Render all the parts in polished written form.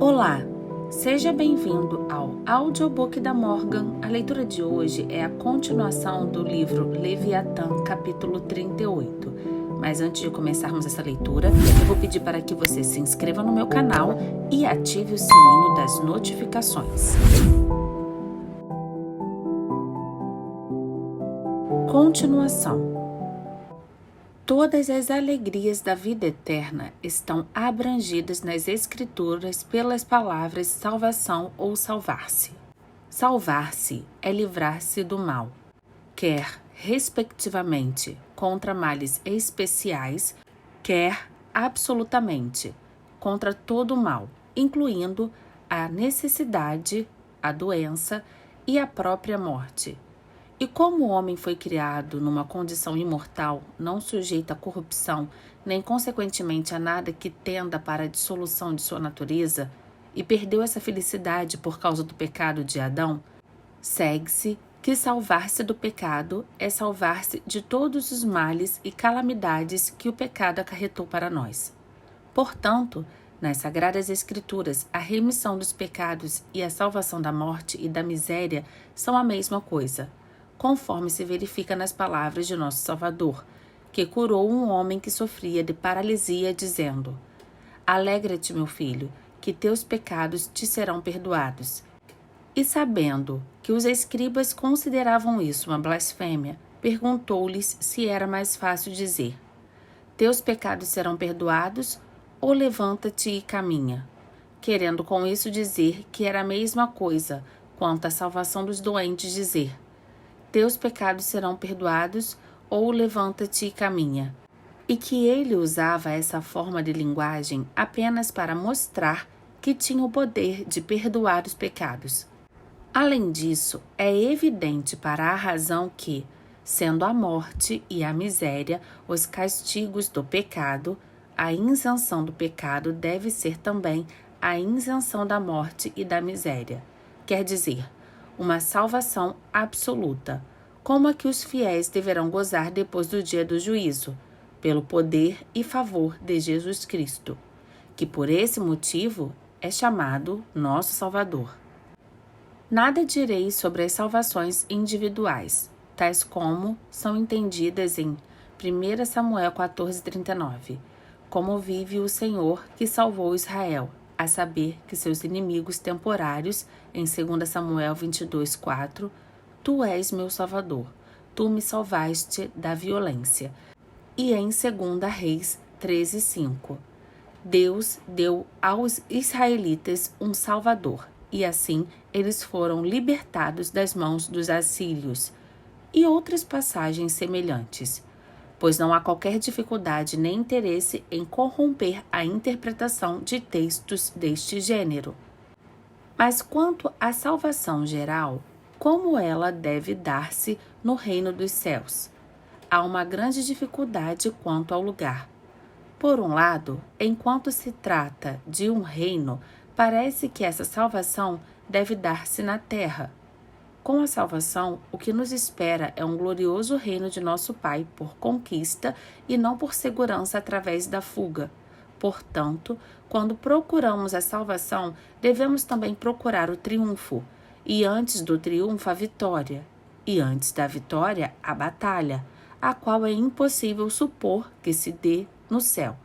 Olá, seja bem-vindo ao audiobook da Morgan. A leitura de hoje é a continuação do livro Leviatã, capítulo 38. Mas antes de começarmos essa leitura, eu vou pedir para que você se inscreva no meu canal e ative o sininho das notificações. Continuação. Todas as alegrias da vida eterna estão abrangidas nas Escrituras pelas palavras salvação ou salvar-se. Salvar-se é livrar-se do mal, quer, respectivamente, contra males especiais, quer, absolutamente, contra todo mal, incluindo a necessidade, a doença e a própria morte. E como o homem foi criado numa condição imortal, não sujeito à corrupção, nem consequentemente a nada que tenda para a dissolução de sua natureza, e perdeu essa felicidade por causa do pecado de Adão, segue-se que salvar-se do pecado é salvar-se de todos os males e calamidades que o pecado acarretou para nós. Portanto, nas Sagradas Escrituras, a remissão dos pecados e a salvação da morte e da miséria são a mesma coisa, conforme se verifica nas palavras de nosso Salvador, que curou um homem que sofria de paralisia, dizendo: Alegra-te, meu filho, que teus pecados te serão perdoados. E sabendo que os escribas consideravam isso uma blasfêmia, perguntou-lhes se era mais fácil dizer: Teus pecados serão perdoados, ou levanta-te e caminha, querendo com isso dizer que era a mesma coisa quanto à salvação dos doentes dizer: Teus pecados serão perdoados, ou levanta-te e caminha. E que ele usava essa forma de linguagem apenas para mostrar que tinha o poder de perdoar os pecados. Além disso, é evidente para a razão que, sendo a morte e a miséria os castigos do pecado, a isenção do pecado deve ser também a isenção da morte e da miséria. Quer dizer, uma salvação absoluta, como a que os fiéis deverão gozar depois do dia do juízo, pelo poder e favor de Jesus Cristo, que por esse motivo é chamado nosso Salvador. Nada direi sobre as salvações individuais, tais como são entendidas em 1 Samuel 14:39, como vive o Senhor que salvou Israel, a saber que seus inimigos temporários, em 2 Samuel 22:4, Tu és meu Salvador, tu me salvaste da violência. E em 2 Reis 13:5, Deus deu aos israelitas um Salvador, e assim eles foram libertados das mãos dos assírios. E outras passagens semelhantes, pois não há qualquer dificuldade nem interesse em corromper a interpretação de textos deste gênero. Mas quanto à salvação geral, como ela deve dar-se no reino dos céus? Há uma grande dificuldade quanto ao lugar. Por um lado, enquanto se trata de um reino, parece que essa salvação deve dar-se na terra. Com a salvação, o que nos espera é um glorioso reino de nosso Pai por conquista e não por segurança através da fuga. Portanto, quando procuramos a salvação, devemos também procurar o triunfo, e antes do triunfo a vitória, e antes da vitória a batalha, a qual é impossível supor que se dê no céu.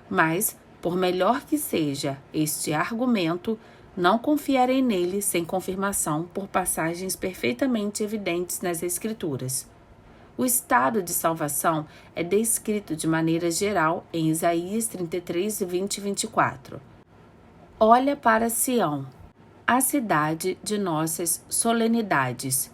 Mas, por melhor que seja este argumento, não confiarei nele sem confirmação por passagens perfeitamente evidentes nas Escrituras. O estado de salvação é descrito de maneira geral em Isaías 33, 20 e 24. Olha para Sião, a cidade de nossas solenidades.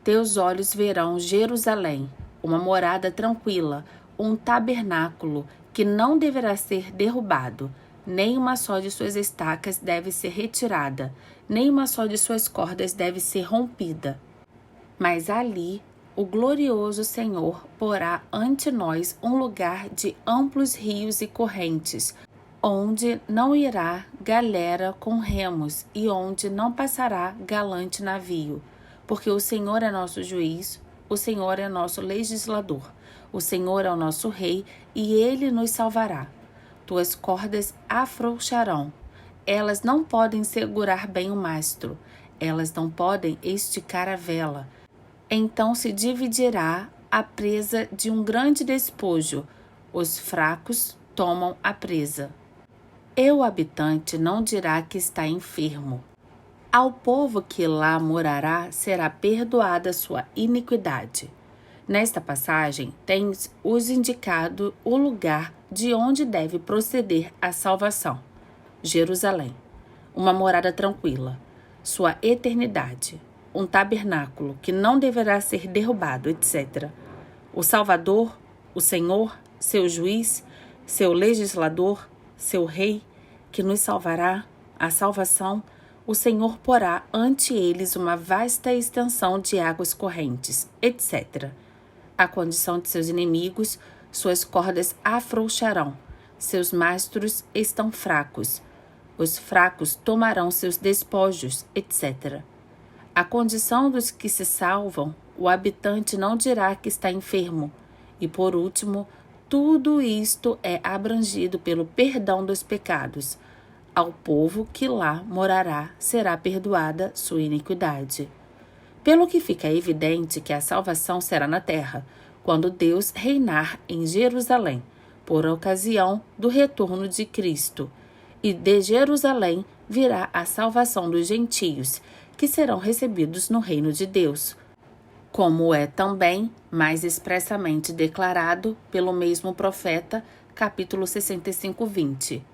Teus olhos verão Jerusalém, uma morada tranquila, um tabernáculo que não deverá ser derrubado, nem uma só de suas estacas deve ser retirada, nem uma só de suas cordas deve ser rompida. Mas ali o glorioso Senhor porá ante nós um lugar de amplos rios e correntes, onde não irá galera com remos e onde não passará galante navio, porque o Senhor é nosso juiz, o Senhor é nosso legislador, o Senhor é o nosso rei e ele nos salvará. Tuas cordas afrouxarão, Elas não podem segurar bem o mastro, elas não podem esticar a vela. Então se dividirá a presa de um grande despojo, os fracos tomam a presa. E o habitante não dirá que está enfermo. Ao povo que lá morará será perdoada sua iniquidade. Nesta passagem, tens-os indicado o lugar de onde deve proceder a salvação. Jerusalém, uma morada tranquila, sua eternidade, um tabernáculo que não deverá ser derrubado, etc. O Salvador, o Senhor, seu juiz, seu legislador, seu rei, que nos salvará, a salvação, o Senhor porá ante eles uma vasta extensão de águas correntes, etc. A condição de seus inimigos, suas cordas afrouxarão, seus mastros estão fracos, os fracos tomarão seus despojos, etc. A condição dos que se salvam, o habitante não dirá que está enfermo, e por último, tudo isto é abrangido pelo perdão dos pecados. Ao povo que lá morará será perdoada sua iniquidade. Pelo que fica evidente que a salvação será na terra, quando Deus reinar em Jerusalém, por ocasião do retorno de Cristo. E de Jerusalém virá a salvação dos gentios, que serão recebidos no reino de Deus, como é também mais expressamente declarado pelo mesmo profeta, capítulo 65, 20.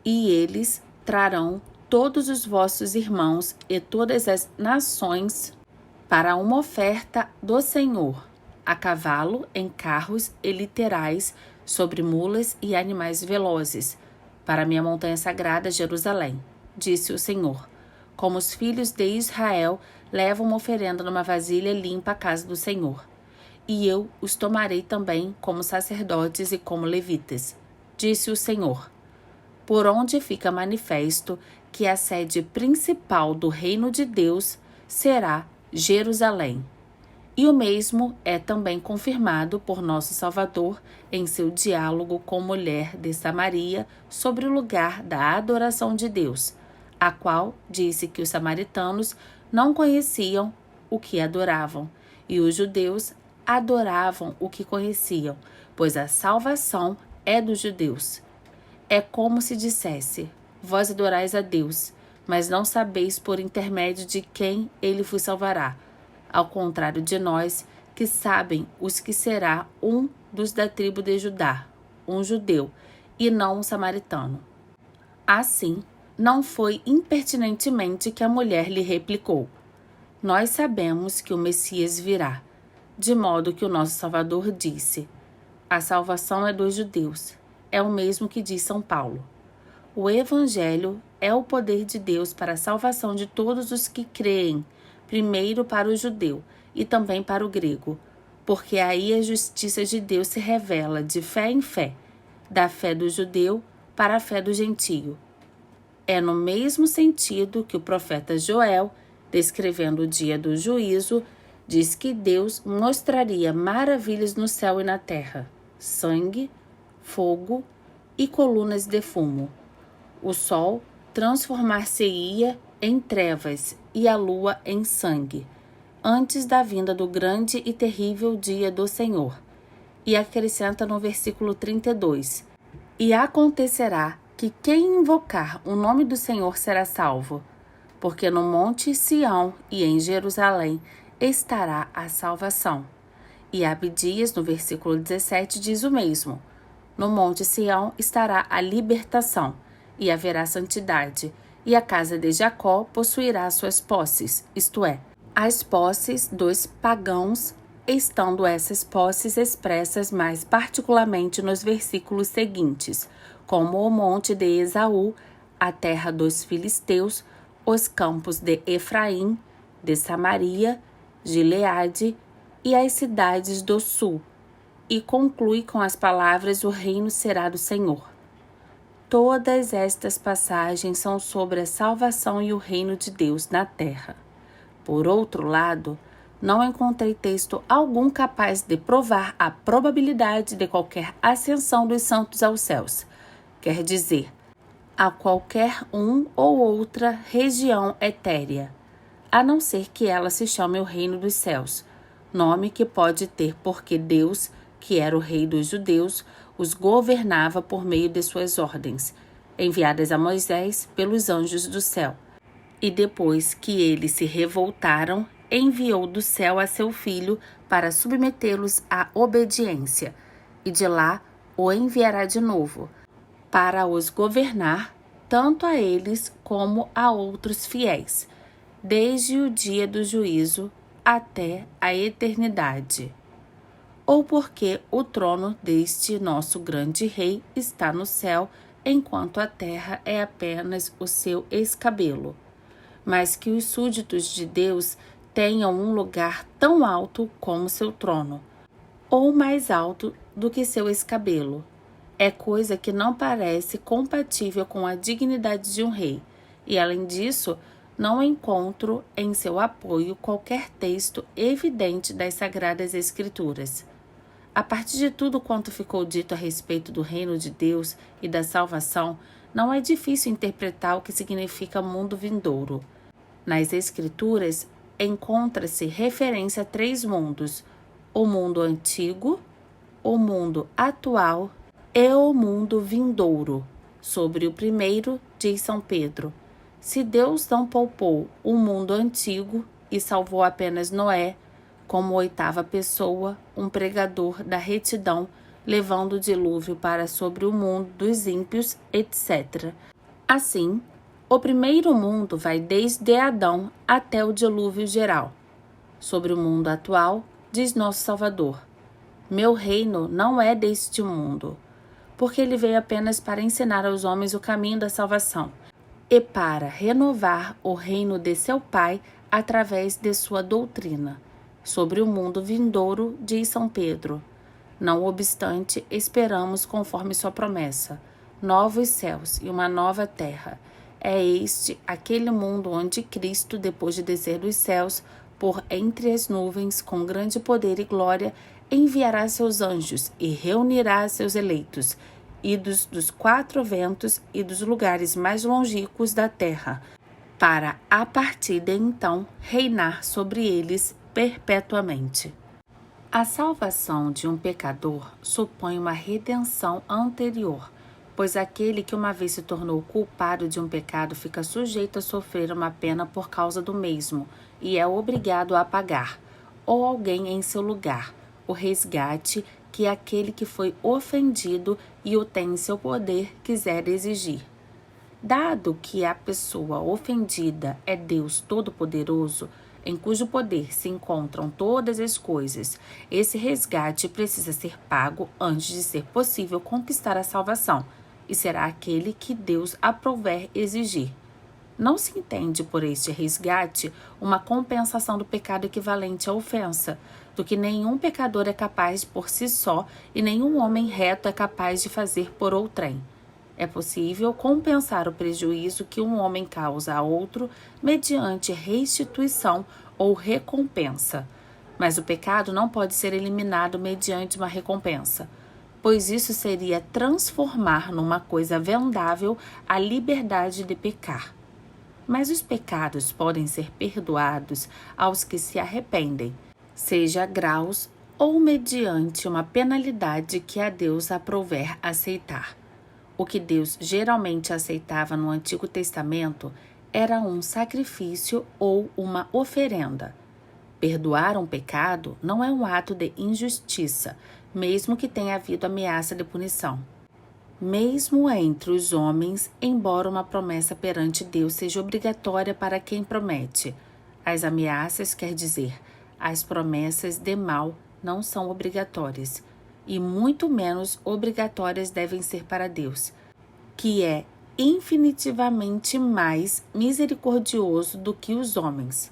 E eles trarão todos os vossos irmãos e todas as nações para uma oferta do Senhor, a cavalo, em carros e literais, sobre mulas e animais velozes, para minha montanha sagrada Jerusalém, disse o Senhor. Como os filhos de Israel levam uma oferenda numa vasilha limpa à casa do Senhor. E eu os tomarei também como sacerdotes e como levitas, disse o Senhor. Por onde fica manifesto que a sede principal do reino de Deus será Jerusalém. E o mesmo é também confirmado por nosso Salvador em seu diálogo com mulher de Samaria sobre o lugar da adoração de Deus, a qual disse que os samaritanos não conheciam o que adoravam, e os judeus adoravam o que conheciam, pois a salvação é dos judeus. É como se dissesse: vós adorais a Deus, mas não sabeis por intermédio de quem ele vos salvará. Ao contrário de nós, que sabem os que será um dos da tribo de Judá, um judeu, e não um samaritano. Assim, não foi impertinentemente que a mulher lhe replicou: nós sabemos que o Messias virá, de modo que o nosso Salvador disse: a salvação é dos judeus. É o mesmo que diz São Paulo. O Evangelho é o poder de Deus para a salvação de todos os que creem, primeiro para o judeu e também para o grego, porque aí a justiça de Deus se revela de fé em fé, da fé do judeu para a fé do gentio. É no mesmo sentido que o profeta Joel, descrevendo o dia do juízo, diz que Deus mostraria maravilhas no céu e na terra: sangue, fogo e colunas de fumo. O sol transformar-se-ia em trevas e a lua em sangue, antes da vinda do grande e terrível dia do Senhor. E acrescenta no versículo 32: e acontecerá que quem invocar o nome do Senhor será salvo, porque no monte Sião e em Jerusalém estará a salvação. E Abdias, no versículo 17, diz o mesmo: no monte Sião estará a libertação, e haverá santidade, e a casa de Jacó possuirá suas posses, isto é, as posses dos pagãos, estando essas posses expressas mais particularmente nos versículos seguintes, como o monte de Esaú, a terra dos filisteus, os campos de Efraim, de Samaria, Gileade e as cidades do sul, e conclui com as palavras: o reino será do Senhor. Todas estas passagens são sobre a salvação e o reino de Deus na terra. Por outro lado, não encontrei texto algum capaz de provar a probabilidade de qualquer ascensão dos santos aos céus. Quer dizer, a qualquer um ou outra região etérea, a não ser que ela se chame o reino dos céus, nome que pode ter porque Deus, que era o rei dos judeus, os governava por meio de suas ordens, enviadas a Moisés pelos anjos do céu. E depois que eles se revoltaram, enviou do céu a seu filho para submetê-los à obediência, e de lá o enviará de novo, para os governar tanto a eles como a outros fiéis, desde o dia do juízo até a eternidade. Ou porque o trono deste nosso grande rei está no céu, enquanto a terra é apenas o seu escabelo. Mas que os súditos de Deus tenham um lugar tão alto como seu trono, ou mais alto do que seu escabelo, é coisa que não parece compatível com a dignidade de um rei, e além disso, não encontro em seu apoio qualquer texto evidente das Sagradas Escrituras. A partir de tudo quanto ficou dito a respeito do reino de Deus e da salvação, não é difícil interpretar o que significa mundo vindouro. Nas Escrituras, encontra-se referência a 3 mundos: o mundo antigo, o mundo atual e o mundo vindouro. Sobre o primeiro, diz São Pedro: se Deus não poupou o mundo antigo e salvou apenas Noé, como 8ª pessoa, um pregador da retidão, levando o dilúvio para sobre o mundo dos ímpios, etc. Assim, o primeiro mundo vai desde Adão até o dilúvio geral. Sobre o mundo atual, diz nosso Salvador: meu reino não é deste mundo, porque ele veio apenas para ensinar aos homens o caminho da salvação e para renovar o reino de seu Pai através de sua doutrina. Sobre o mundo vindouro, diz São Pedro: não obstante, esperamos conforme sua promessa, novos céus e uma nova terra. É este aquele mundo onde Cristo, depois de descer dos céus, por entre as nuvens, com grande poder e glória, enviará seus anjos e reunirá seus eleitos, idos dos 4 ventos e dos lugares mais longínquos da terra, para, a partir de então, reinar sobre eles perpetuamente. A salvação de um pecador supõe uma redenção anterior, pois aquele que uma vez se tornou culpado de um pecado fica sujeito a sofrer uma pena por causa do mesmo e é obrigado a pagar, ou alguém em seu lugar, o resgate que aquele que foi ofendido e o tem em seu poder quiser exigir. Dado que a pessoa ofendida é Deus Todo-Poderoso, em cujo poder se encontram todas as coisas, esse resgate precisa ser pago antes de ser possível conquistar a salvação, e será aquele que Deus aprouver exigir. Não se entende por este resgate uma compensação do pecado equivalente à ofensa, do que nenhum pecador é capaz por si só e nenhum homem reto é capaz de fazer por outrem. É possível compensar o prejuízo que um homem causa a outro mediante restituição ou recompensa, mas o pecado não pode ser eliminado mediante uma recompensa, pois isso seria transformar numa coisa vendável a liberdade de pecar. Mas os pecados podem ser perdoados aos que se arrependem, seja a graus ou mediante uma penalidade que a Deus aprouver aceitar. O que Deus geralmente aceitava no Antigo Testamento era um sacrifício ou uma oferenda. Perdoar um pecado não é um ato de injustiça, mesmo que tenha havido ameaça de punição. Mesmo entre os homens, embora uma promessa perante Deus seja obrigatória para quem promete, as ameaças, quer dizer, as promessas de mal, não são obrigatórias, e muito menos obrigatórias devem ser para Deus, que é infinitivamente mais misericordioso do que os homens.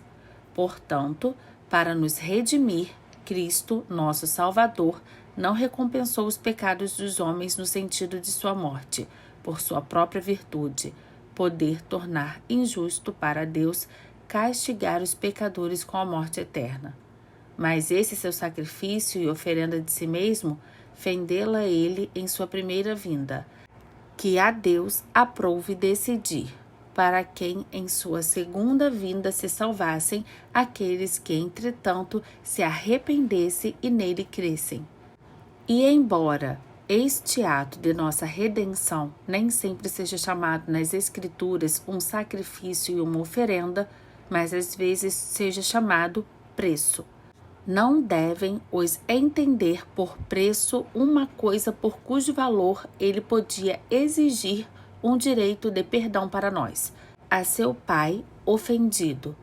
Portanto, para nos redimir, Cristo, nosso Salvador, não recompensou os pecados dos homens no sentido de sua morte, por sua própria virtude, poder tornar injusto para Deus castigar os pecadores com a morte eterna. Mas esse seu sacrifício e oferenda de si mesmo, fendê-la ele em sua primeira vinda, que a Deus aprouve decidir, para quem em sua segunda vinda se salvassem aqueles que, entretanto, se arrependessem e nele crescem. E embora este ato de nossa redenção nem sempre seja chamado nas Escrituras um sacrifício e uma oferenda, mas às vezes seja chamado preço. Não devem os entender por preço uma coisa por cujo valor ele podia exigir um direito de perdão para nós, a seu pai ofendido,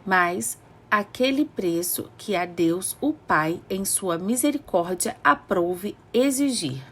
mas aquele preço que a Deus, o Pai, em sua misericórdia, aprouve exigir.